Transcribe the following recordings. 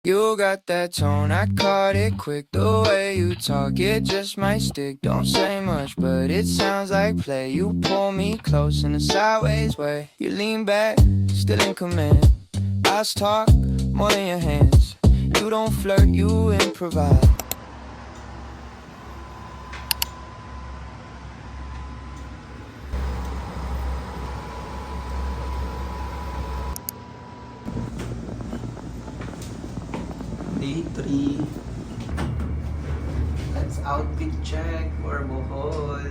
You got that tone, I caught it quick. The way you talk, it just might stick. Don't say much, but it sounds like play. You pull me close in a sideways way. You lean back, still in command. Eyes talk more than your hands. You don't flirt, you improvise. Day 3. Let's outfit check for Bohol.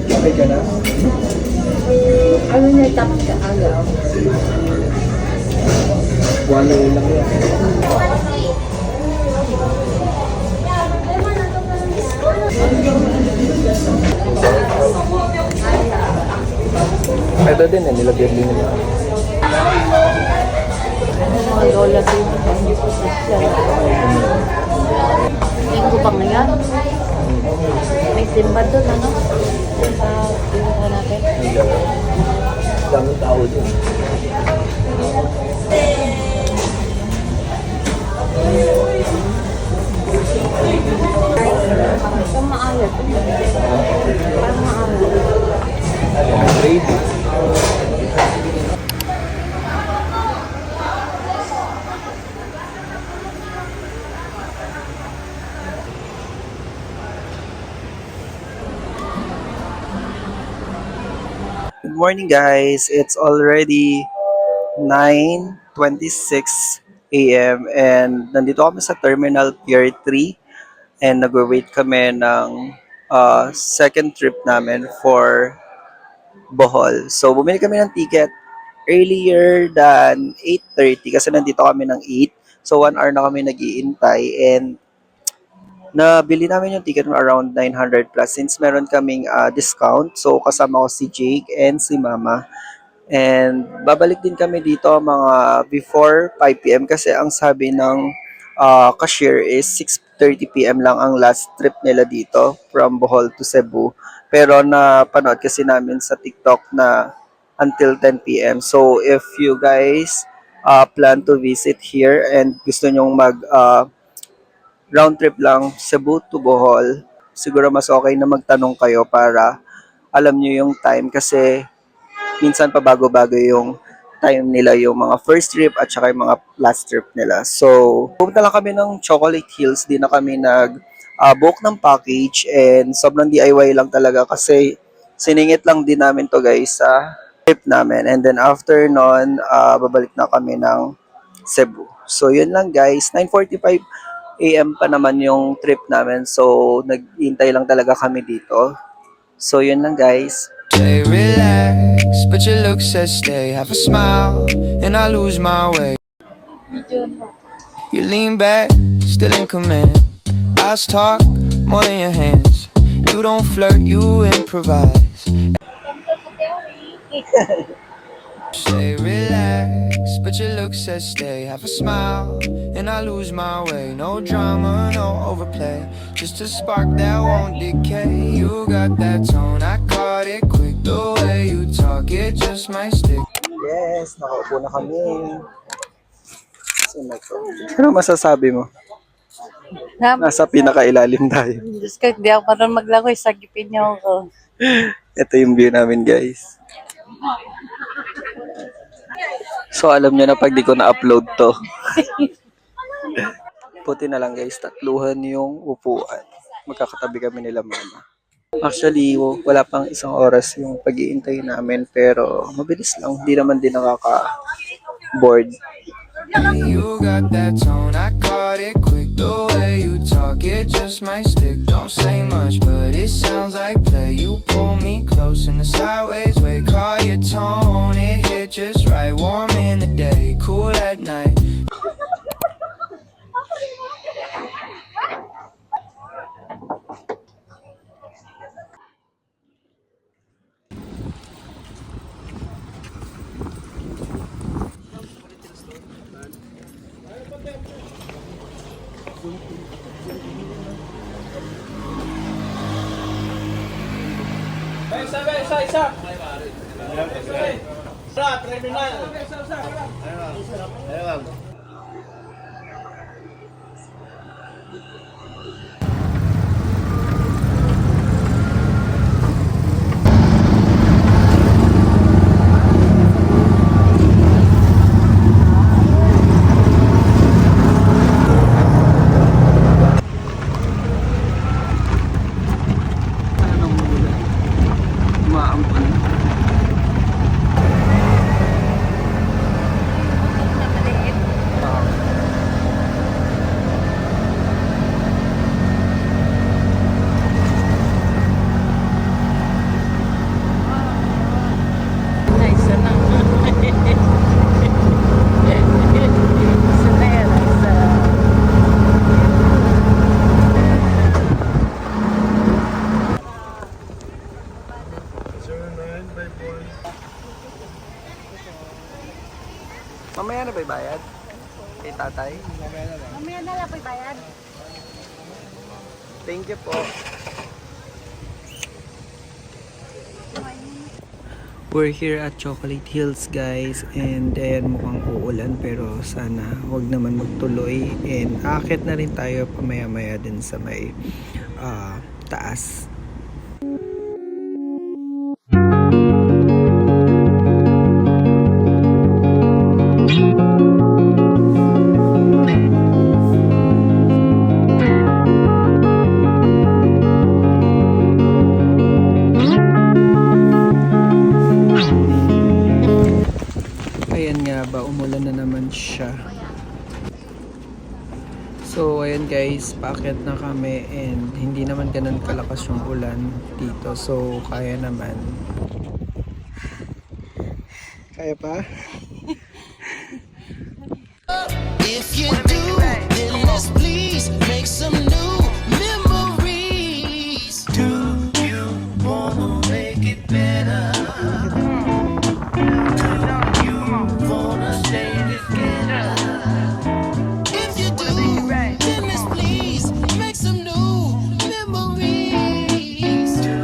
Okay ka na? Ano na tapos ka agaw? Wala lang yan. Ito din eh, nilagyan din nila. Agaw lang din. Linggo pa ngayon? May simba doon, ano? Sa natin. Daming tao din. Parang maalat. Parang maalat. Ready. Good morning guys, it's already 9:26 a.m. and nandito kami sa Terminal Pier 3 and nagwe-wait kami ng second trip namin for Bohol. So bumili kami ng ticket earlier than 8:30 kasi nandito kami ng 8. So 1 hour na kami nag-iintay and nabili namin yung ticket ng around 900 plus since meron kaming discount. So kasama ko si Jake and si Mama. And babalik din kami dito mga before 5 p.m. kasi ang sabi ng cashier is 6:30 p.m. lang ang last trip nila dito from Bohol to Cebu. Pero napanood kasi namin sa TikTok na until 10 p.m. So if you guys plan to visit here and gusto nyong mag round trip lang Cebu to Bohol, siguro mas okay na magtanong kayo para alam nyo yung time kasi minsan pa bago-bago yung time nila yung mga first trip at saka yung mga last trip nila. So, pumunta lang kami ng Chocolate Hills, di na kami book ng package and sobrang DIY lang talaga kasi siningit lang din namin to guys sa trip namin. And then after nun, babalik na kami ng Cebu. So, yun lang guys. 9:45 a.m. pa naman yung trip namin. So, naghintay lang talaga kami dito. So, yun lang guys. Say relax, but your look says stay. Have a smile, and I lose my way. You lean back, still in command. Eyes talk more than your hands. You don't flirt, you improvise. Say relax, but your look says stay. Have a smile, and I lose my way. No drama, no overplay. Just a spark that won't decay. You got that tone, I caught it quick. The way you talk, it just might stick. Yes, nakaupo na kami. Ano masasabi mo? Nasa pinakailalim tayo. Diyos ko, hindi ako parang maglangoy. Sagipin niyo ako. Ito yung view namin guys. So alam nyo na pag di ko na-upload to. Puti na lang guys, tatluhan yung upuan. Magkakatabi kami nila Mama. Actually, wala pang isang oras yung pag-iintay namin pero mabilis lang. Hindi naman din nakaka-board. You got that tone, I caught it quick. The way you talk, it just might stick. Don't say much, but it sounds like play. You pull me close in a sideways way. Call your tone, it hit just right. Warm in the day, cool at night. Anong mula? Umaampon. Nice na. Sanay, nice. Mamaya na ba bayad? Kay tatay? Mamaya na lang po bayad. Thank you po. We're here at Chocolate Hills guys, and then mukhang uulan pero sana wag naman magtuloy, and akit na rin tayo pamaya-maya din sa may taas. Ayan nga ba, umulan na naman siya. So ayan guys, paakyat na kami, and hindi naman ganun kalakas yung ulan dito. So kaya naman. Kaya pa? If you do, then let's please make some new memories. Do you wanna make it better? Do you wanna stay together? If you do, then let's please make some new memories. Do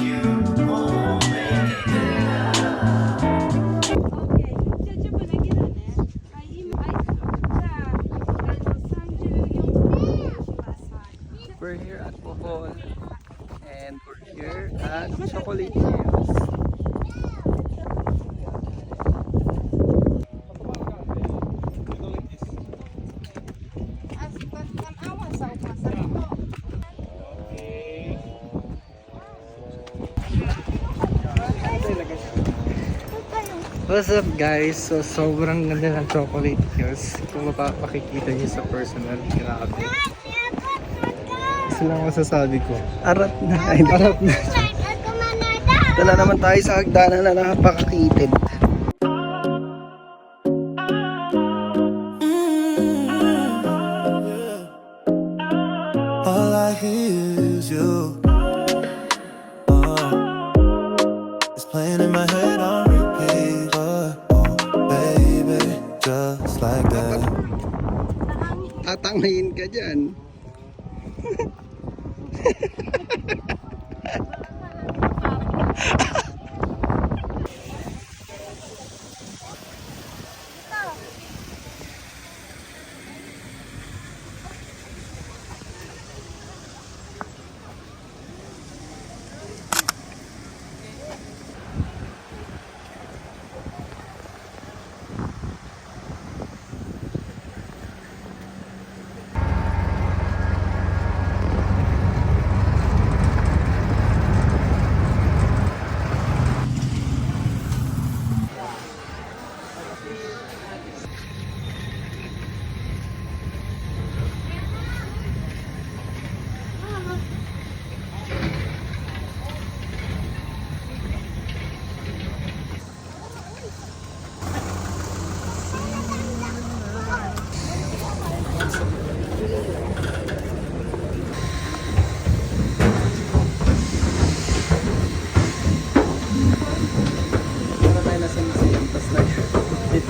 you wanna make it better? We're here at Bohol, and we're here at Chocolate Hills. What's up guys? So sobrang ganda ng Chocolate Hills. Kung mapapakikita niyo sa personal, grabe. Isa lang masasabi ko. Arat na. Arat na. Ito na naman tayo sa hagdanan na napakakitid. All I hear is you. It's playing in my head on repeat. Baby, just like that. Tatangayin ka dyan.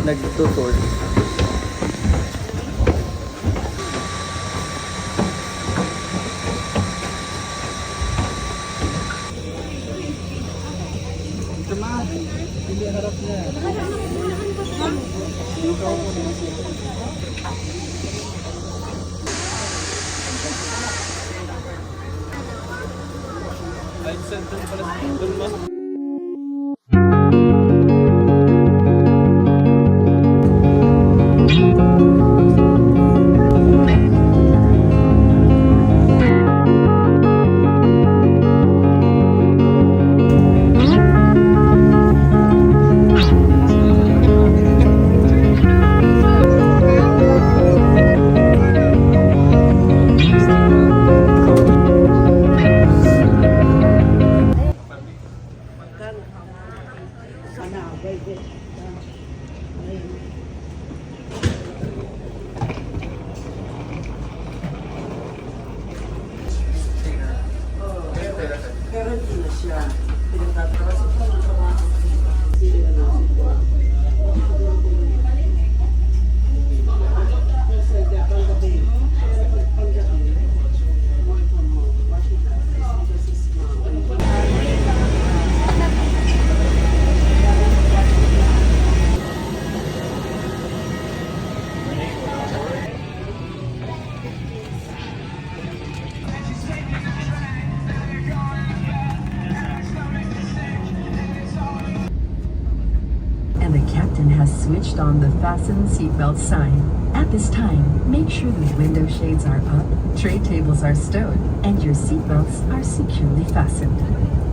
Nagtutur. And the captain has switched on the fasten seatbelt sign. At this time, make sure the window shades are up, tray tables are stowed, and your seatbelts are securely fastened.